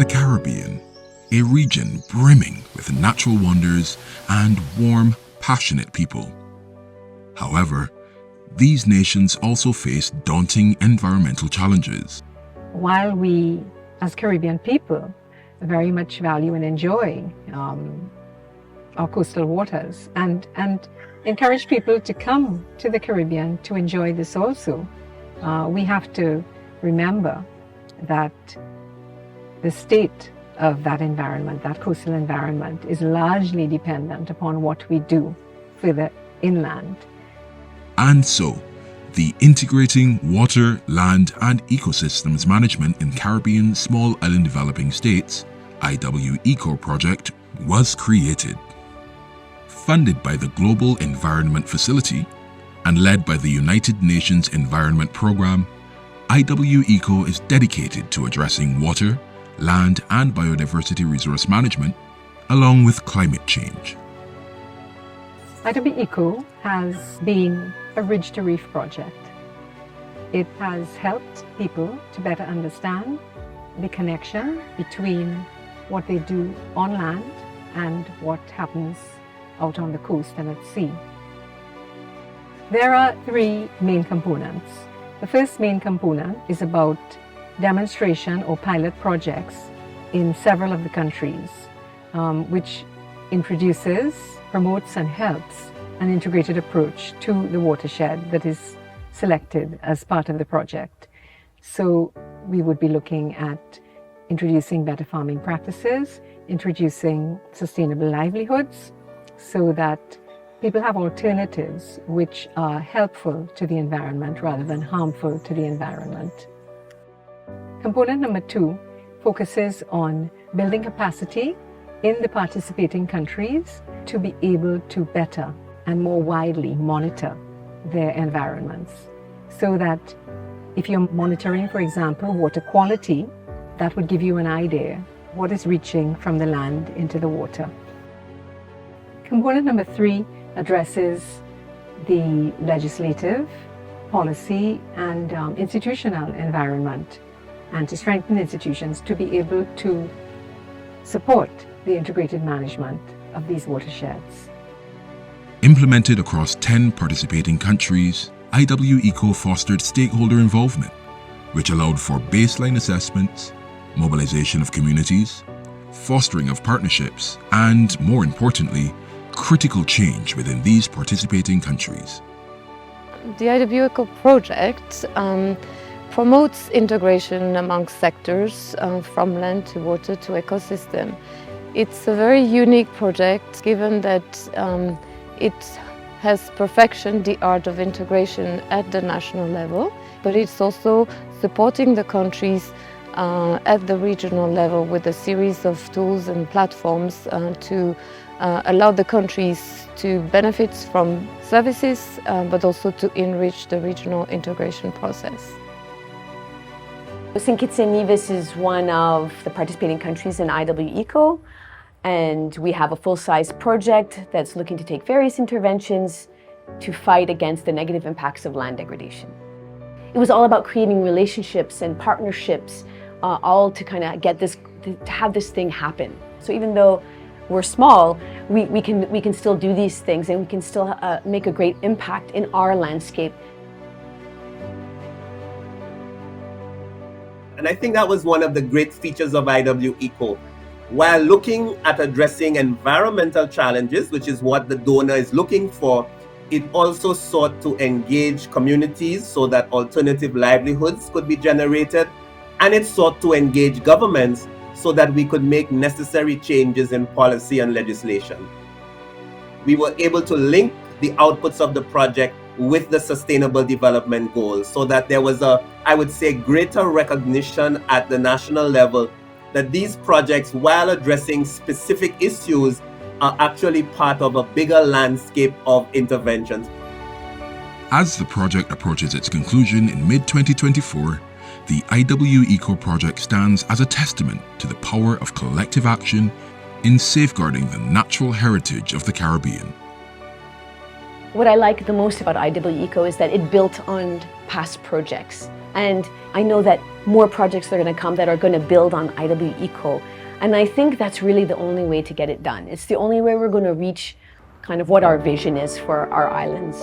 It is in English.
The Caribbean, a region brimming with natural wonders and warm, passionate people. However, these nations also face daunting environmental challenges. While we, as Caribbean people, very much value and enjoy our coastal waters and encourage people to come to the Caribbean to enjoy this also, we have to remember that the state of that environment, that coastal environment, is largely dependent upon what we do further inland. And so, the Integrating Water, Land and Ecosystems Management in Caribbean Small Island Developing States, IWEco project, was created. Funded by the Global Environment Facility and led by the United Nations Environment Programme, IWEco is dedicated to addressing water, land and biodiversity resource management, along with climate change. IWEco has been a Ridge to Reef project. It has helped people to better understand the connection between what they do on land and what happens out on the coast and at sea. There are three main components. The first main component is about demonstration or pilot projects in several of the countries, which introduces, promotes and helps an integrated approach to the watershed that is selected as part of the project. So we would be looking at introducing better farming practices, introducing sustainable livelihoods so that people have alternatives which are helpful to the environment rather than harmful to the environment. Component number 2 focuses on building capacity in the participating countries to be able to better and more widely monitor their environments. So that if you're monitoring, for example, water quality, that would give you an idea what is reaching from the land into the water. Component number 3 addresses the legislative, policy and institutional environment, and to strengthen institutions to be able to support the integrated management of these watersheds. Implemented across 10 participating countries, IWEco fostered stakeholder involvement, which allowed for baseline assessments, mobilization of communities, fostering of partnerships, and, more importantly, critical change within these participating countries. The IWEco project promotes integration amongst sectors from land to water to ecosystem. It's a very unique project given that it has perfected the art of integration at the national level, but it's also supporting the countries at the regional level with a series of tools and platforms to allow the countries to benefit from services, but also to enrich the regional integration process. St. Kitts and Nevis is one of the participating countries in IWEco, and we have a full-size project that's looking to take various interventions to fight against the negative impacts of land degradation. It was all about creating relationships and partnerships, all to kind of get this, to have this thing happen. So even though we're small, we can still do these things, and we can still make a great impact in our landscape. And I think that was one of the great features of IWEco. While looking at addressing environmental challenges, which is what the donor is looking for, it also sought to engage communities so that alternative livelihoods could be generated, and it sought to engage governments so that we could make necessary changes in policy and legislation. We were able to link the outputs of the project with the Sustainable Development Goals so that there was a, I would say, greater recognition at the national level that these projects, while addressing specific issues, are actually part of a bigger landscape of interventions. As the project approaches its conclusion in mid-2024, the IWEco project stands as a testament to the power of collective action in safeguarding the natural heritage of the Caribbean. What I like the most about IWEco is that it built on past projects. And I know that more projects are going to come that are going to build on IWEco. And I think that's really the only way to get it done. It's the only way we're going to reach kind of what our vision is for our islands.